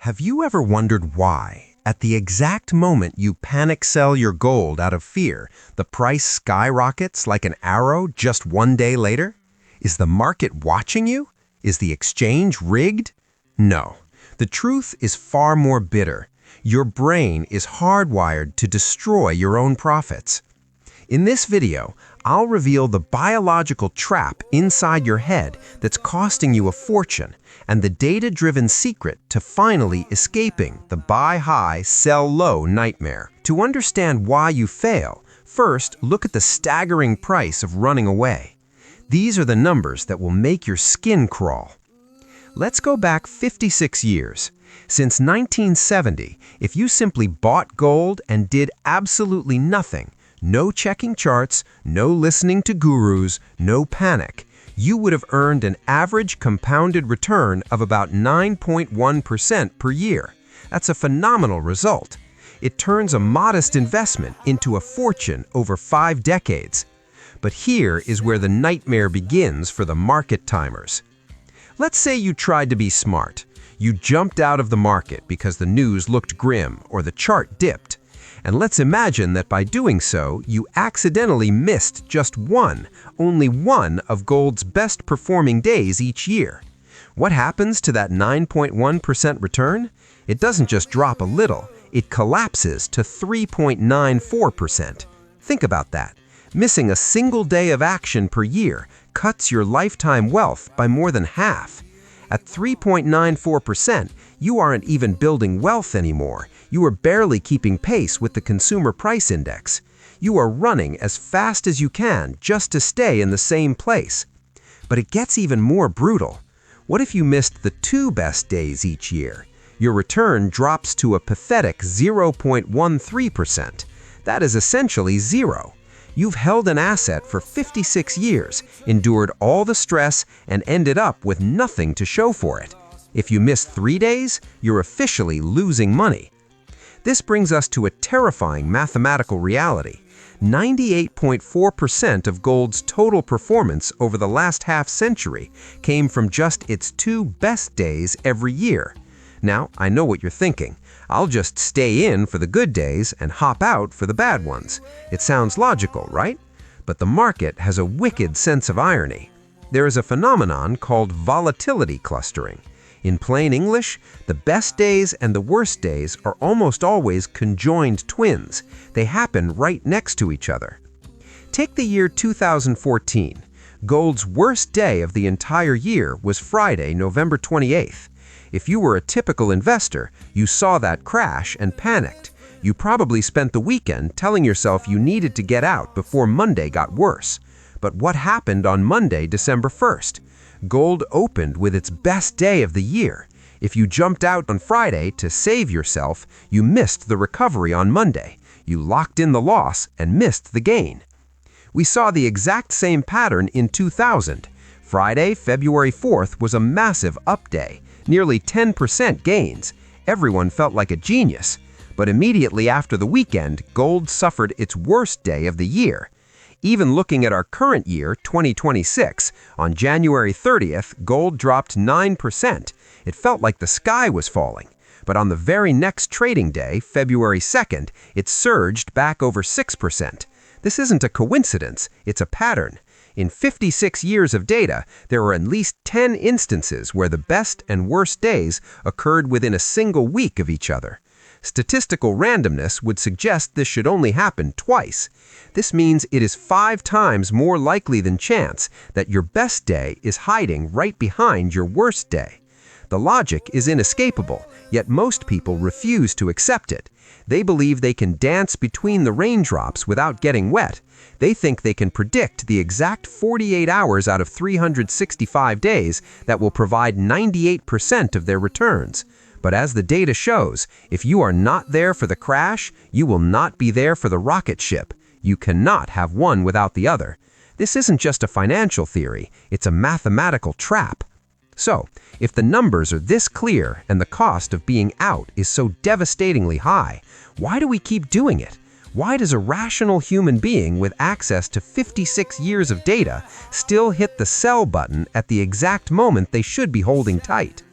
Have you ever wondered why, at the exact moment you panic sell your gold out of fear, the price skyrockets like an arrow just one day later? Is the market watching you? Is the exchange rigged? No. The truth is far more bitter. Your brain is hardwired to destroy your own profits. In this video, I'll reveal the biological trap inside your head that's costing you a fortune and the data-driven secret to finally escaping the buy high, sell low nightmare. To understand why you fail, first look at the staggering price of running away. These are the numbers that will make your skin crawl. Let's go back 56 years. Since 1970, if you simply bought gold and did absolutely nothing, no checking charts, no listening to gurus, no panic, you would have earned an average compounded return of about 9.1% per year. That's a phenomenal result. It turns a modest investment into a fortune over 5 decades. But here is where the nightmare begins for the market timers. Let's say you tried to be smart. You jumped out of the market because the news looked grim or the chart dipped. And let's imagine that by doing so, you accidentally missed just only one of gold's best performing days each year. What happens to that 9.1% return? It doesn't just drop a little, it collapses to 3.94%. Think about that. Missing a single day of action per year cuts your lifetime wealth by more than half. At 3.94%, you aren't even building wealth anymore. You are barely keeping pace with the consumer price index. You are running as fast as you can just to stay in the same place. But it gets even more brutal. What if you missed the 2 best days each year? Your return drops to a pathetic 0.13%. That is essentially zero. You've held an asset for 56 years, endured all the stress, and ended up with nothing to show for it. If you miss 3 days, you're officially losing money. This brings us to a terrifying mathematical reality. 98.4% of gold's total performance over the last half-century came from just its 2 best days every year. Now, I know what you're thinking. I'll just stay in for the good days and hop out for the bad ones. It sounds logical, right? But the market has a wicked sense of irony. There is a phenomenon called volatility clustering. In plain English, the best days and the worst days are almost always conjoined twins. They happen right next to each other. Take the year 2014. Gold's worst day of the entire year was Friday, November 28th. If you were a typical investor, you saw that crash and panicked. You probably spent the weekend telling yourself you needed to get out before Monday got worse. But what happened on Monday, December 1st? Gold opened with its best day of the year. If you jumped out on Friday to save yourself, you missed the recovery on Monday. You locked in the loss and missed the gain. We saw the exact same pattern in 2000. Friday, February 4th was a massive up day, nearly 10% gains. Everyone felt like a genius. But immediately after the weekend, gold suffered its worst day of the year. Even looking at our current year, 2026, on January 30th, gold dropped 9%. It felt like the sky was falling. But on the very next trading day, February 2nd, it surged back over 6%. This isn't a coincidence, it's a pattern. In 56 years of data, there are at least 10 instances where the best and worst days occurred within a single week of each other. Statistical randomness would suggest this should only happen twice. This means it is 5 times more likely than chance that your best day is hiding right behind your worst day. The logic is inescapable, yet most people refuse to accept it. They believe they can dance between the raindrops without getting wet. They think they can predict the exact 48 hours out of 365 days that will provide 98% of their returns. But as the data shows, if you are not there for the crash, you will not be there for the rocket ship. You cannot have one without the other. This isn't just a financial theory, it's a mathematical trap. So, if the numbers are this clear and the cost of being out is so devastatingly high, why do we keep doing it? Why does a rational human being with access to 56 years of data still hit the sell button at the exact moment they should be holding tight?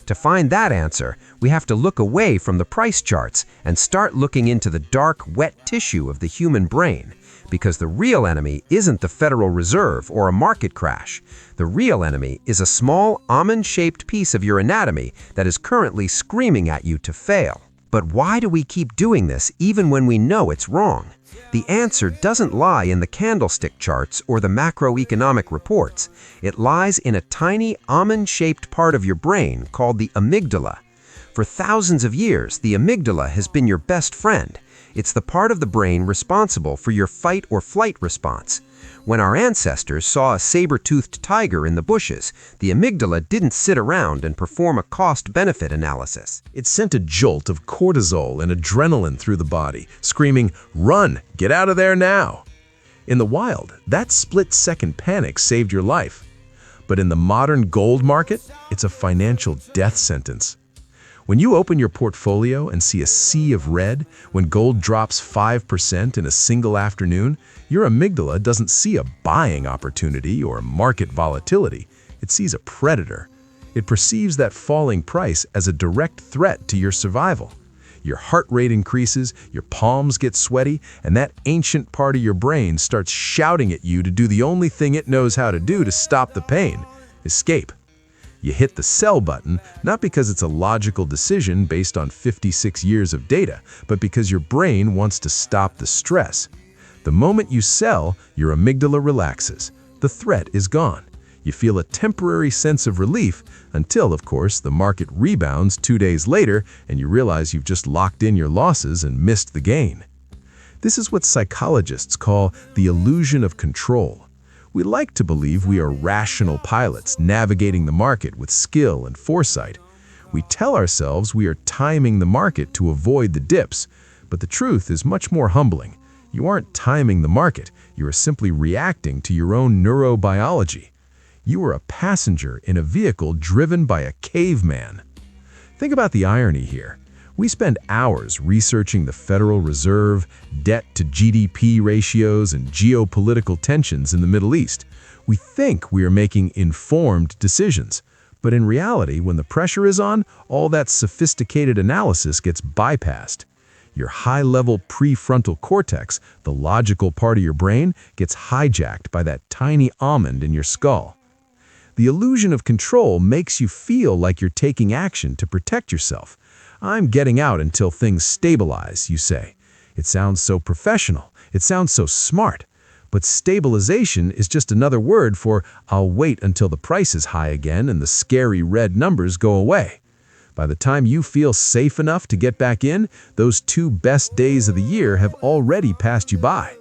To find that answer, we have to look away from the price charts and start looking into the dark, wet tissue of the human brain. Because the real enemy isn't the Federal Reserve or a market crash. The real enemy is a small, almond-shaped piece of your anatomy that is currently screaming at you to fail. But why do we keep doing this even when we know it's wrong? The answer doesn't lie in the candlestick charts or the macroeconomic reports. It lies in a tiny, almond-shaped part of your brain called the amygdala. For thousands of years, the amygdala has been your best friend. It's the part of the brain responsible for your fight or flight response. When our ancestors saw a saber-toothed tiger in the bushes, the amygdala didn't sit around and perform a cost-benefit analysis. It sent a jolt of cortisol and adrenaline through the body, screaming, "Run! Get out of there now!" In the wild, that split-second panic saved your life. But in the modern gold market, it's a financial death sentence. When you open your portfolio and see a sea of red, when gold drops 5% in a single afternoon, your amygdala doesn't see a buying opportunity or market volatility. It sees a predator. It perceives that falling price as a direct threat to your survival. Your heart rate increases, your palms get sweaty, and that ancient part of your brain starts shouting at you to do the only thing it knows how to do to stop the pain: escape. You hit the sell button, not because it's a logical decision based on 56 years of data, but because your brain wants to stop the stress. The moment you sell, your amygdala relaxes. The threat is gone. You feel a temporary sense of relief until, of course, the market rebounds 2 days later and you realize you've just locked in your losses and missed the gain. This is what psychologists call the illusion of control. We like to believe we are rational pilots navigating the market with skill and foresight. We tell ourselves we are timing the market to avoid the dips, but the truth is much more humbling. You aren't timing the market, you are simply reacting to your own neurobiology. You are a passenger in a vehicle driven by a caveman. Think about the irony here. We spend hours researching the Federal Reserve, debt-to-GDP ratios, and geopolitical tensions in the Middle East. We think we are making informed decisions. But in reality, when the pressure is on, all that sophisticated analysis gets bypassed. Your high-level prefrontal cortex, the logical part of your brain, gets hijacked by that tiny almond in your skull. The illusion of control makes you feel like you're taking action to protect yourself. "I'm getting out until things stabilize," you say. It sounds so professional. It sounds so smart. But stabilization is just another word for "I'll wait until the price is high again and the scary red numbers go away." By the time you feel safe enough to get back in, those 2 best days of the year have already passed you by.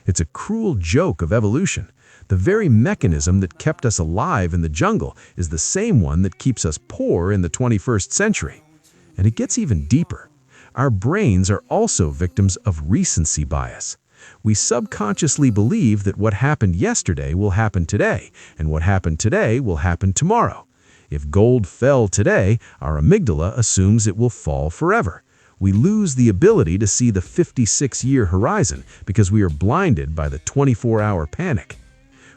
It's a cruel joke of evolution. The very mechanism that kept us alive in the jungle is the same one that keeps us poor in the 21st century. And it gets even deeper. Our brains are also victims of recency bias. We subconsciously believe that what happened yesterday will happen today, and what happened today will happen tomorrow. If gold fell today, our amygdala assumes it will fall forever. We lose the ability to see the 56-year horizon because we are blinded by the 24-hour panic.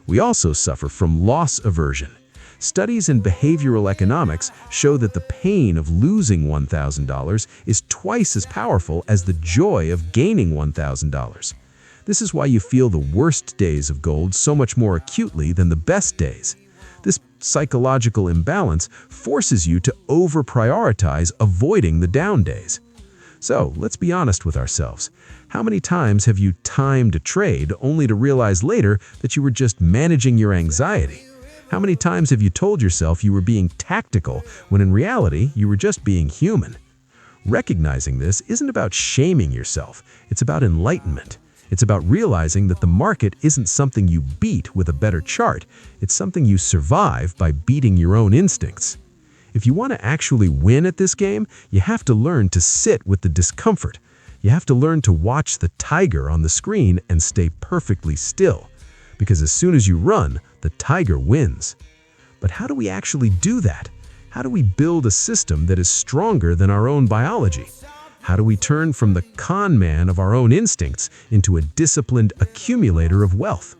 We also suffer from loss aversion. Studies in behavioral economics show that the pain of losing $1,000 is twice as powerful as the joy of gaining $1,000. This is why you feel the worst days of gold so much more acutely than the best days. This psychological imbalance forces you to over-prioritize avoiding the down days. So, let's be honest with ourselves. How many times have you timed a trade only to realize later that you were just managing your anxiety? How many times have you told yourself you were being tactical when in reality you were just being human? Recognizing this isn't about shaming yourself, it's about enlightenment. It's about realizing that the market isn't something you beat with a better chart, it's something you survive by beating your own instincts. If you want to actually win at this game, you have to learn to sit with the discomfort. You have to learn to watch the tiger on the screen and stay perfectly still. Because as soon as you run, the tiger wins. But how do we actually do that? How do we build a system that is stronger than our own biology? How do we turn from the con man of our own instincts into a disciplined accumulator of wealth?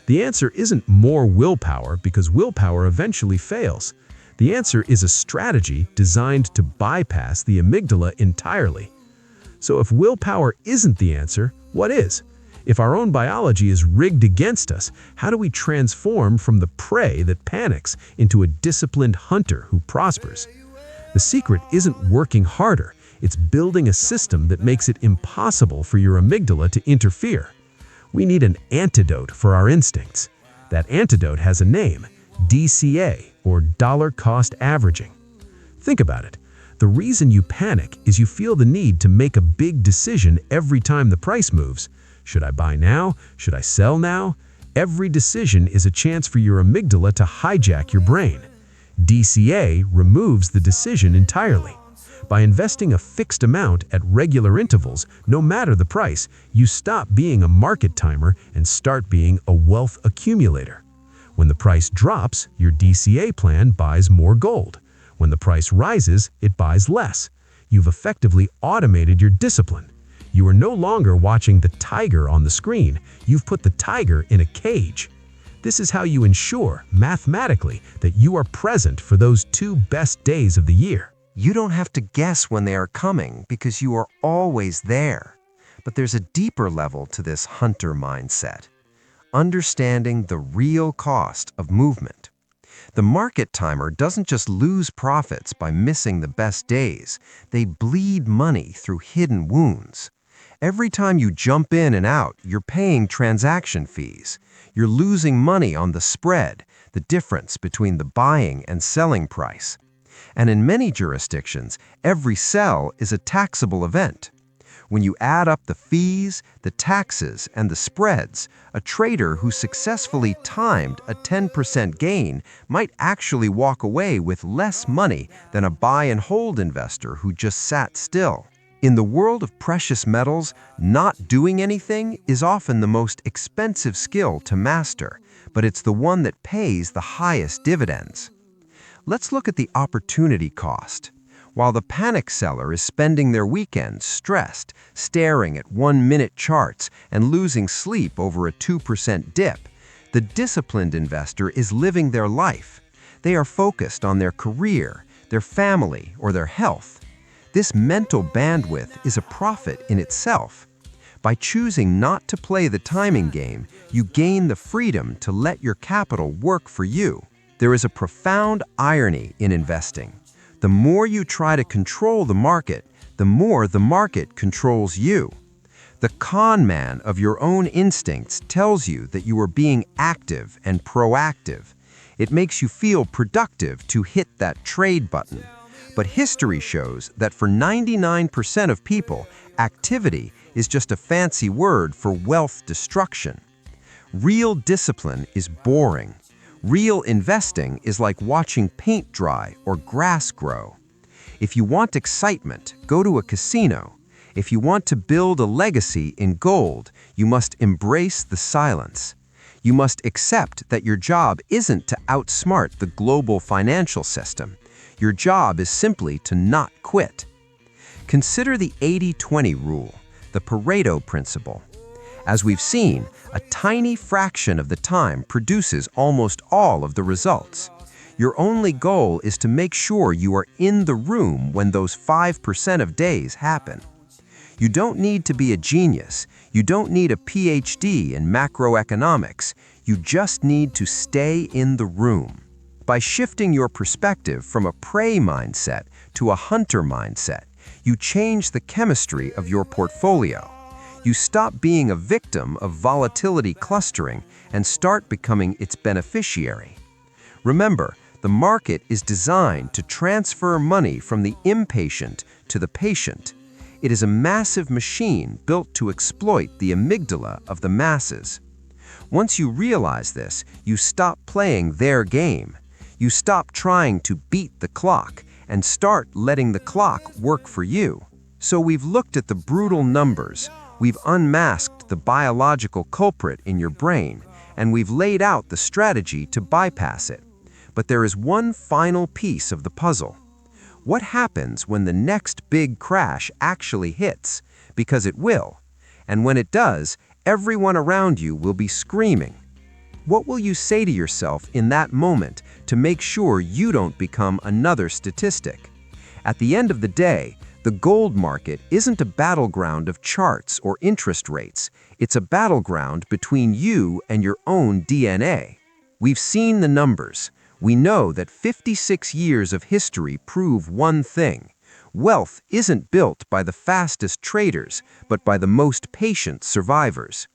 The answer isn't more willpower, because willpower eventually fails. The answer is a strategy designed to bypass the amygdala entirely. So if willpower isn't the answer, what is? If our own biology is rigged against us, how do we transform from the prey that panics into a disciplined hunter who prospers? The secret isn't working harder, it's building a system that makes it impossible for your amygdala to interfere. We need an antidote for our instincts. That antidote has a name, DCA, or dollar cost averaging. Think about it. The reason you panic is you feel the need to make a big decision every time the price moves. Should I buy now? Should I sell now? Every decision is a chance for your amygdala to hijack your brain. DCA removes the decision entirely. By investing a fixed amount at regular intervals, no matter the price, you stop being a market timer and start being a wealth accumulator. When the price drops, your DCA plan buys more gold. When the price rises, it buys less. You've effectively automated your discipline. You are no longer watching the tiger on the screen. You've put the tiger in a cage. This is how you ensure, mathematically, that you are present for those 2 best days of the year. You don't have to guess when they are coming because you are always there. But there's a deeper level to this hunter mindset. Understanding the real cost of movement. The market timer doesn't just lose profits by missing the best days. They bleed money through hidden wounds. Every time you jump in and out, you're paying transaction fees. You're losing money on the spread, the difference between the buying and selling price. And in many jurisdictions, every sell is a taxable event. When you add up the fees, the taxes, and the spreads, a trader who successfully timed a 10% gain might actually walk away with less money than a buy-and-hold investor who just sat still. In the world of precious metals, not doing anything is often the most expensive skill to master, but it's the one that pays the highest dividends. Let's look at the opportunity cost. While the panic seller is spending their weekends stressed, staring at 1-minute charts and losing sleep over a 2% dip, the disciplined investor is living their life. They are focused on their career, their family, or their health. This mental bandwidth is a profit in itself. By choosing not to play the timing game, you gain the freedom to let your capital work for you. There is a profound irony in investing. The more you try to control the market, the more the market controls you. The con man of your own instincts tells you that you are being active and proactive. It makes you feel productive to hit that trade button. But history shows that for 99% of people, activity is just a fancy word for wealth destruction. Real discipline is boring. Real investing is like watching paint dry or grass grow. If you want excitement, go to a casino. If you want to build a legacy in gold, you must embrace the silence. You must accept that your job isn't to outsmart the global financial system. Your job is simply to not quit. Consider the 80-20 rule, the Pareto principle. As we've seen, a tiny fraction of the time produces almost all of the results. Your only goal is to make sure you are in the room when those 5% of days happen. You don't need to be a genius. You don't need a PhD in macroeconomics. You just need to stay in the room. By shifting your perspective from a prey mindset to a hunter mindset, you change the chemistry of your portfolio. You stop being a victim of volatility clustering and start becoming its beneficiary. Remember, the market is designed to transfer money from the impatient to the patient. It is a massive machine built to exploit the amygdala of the masses. Once you realize this, you stop playing their game. You stop trying to beat the clock and start letting the clock work for you. So we've looked at the brutal numbers, we've unmasked the biological culprit in your brain, and we've laid out the strategy to bypass it. But there is one final piece of the puzzle. What happens when the next big crash actually hits? Because it will. And when it does, everyone around you will be screaming. What will you say to yourself in that moment to make sure you don't become another statistic? At the end of the day, the gold market isn't a battleground of charts or interest rates. It's a battleground between you and your own DNA. We've seen the numbers. We know that 56 years of history prove one thing. Wealth isn't built by the fastest traders, but by the most patient survivors.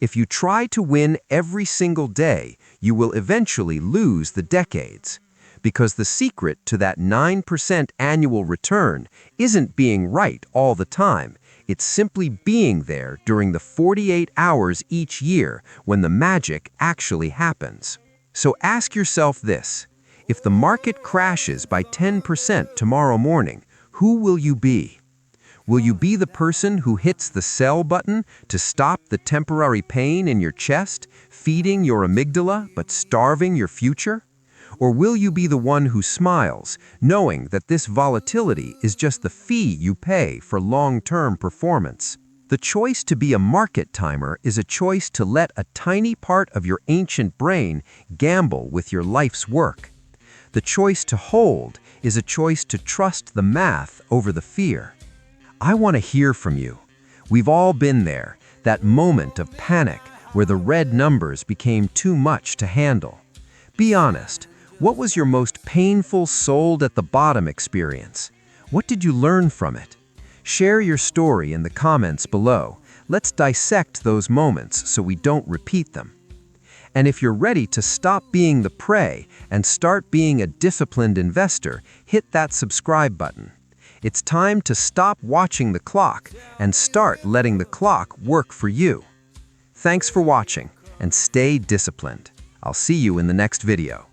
If you try to win every single day, you will eventually lose the decades. Because the secret to that 9% annual return isn't being right all the time. It's simply being there during the 48 hours each year when the magic actually happens. So ask yourself this: if the market crashes by 10% tomorrow morning, who will you be? Will you be the person who hits the sell button to stop the temporary pain in your chest, feeding your amygdala but starving your future? Or will you be the one who smiles, knowing that this volatility is just the fee you pay for long-term performance? The choice to be a market timer is a choice to let a tiny part of your ancient brain gamble with your life's work. The choice to hold is a choice to trust the math over the fear. I want to hear from you. We've all been there, that moment of panic where the red numbers became too much to handle. Be honest, what was your most painful sold at the bottom experience? What did you learn from it? Share your story in the comments below. Let's dissect those moments so we don't repeat them. And if you're ready to stop being the prey and start being a disciplined investor, hit that subscribe button. It's time to stop watching the clock and start letting the clock work for you. Thanks for watching, and stay disciplined. I'll see you in the next video.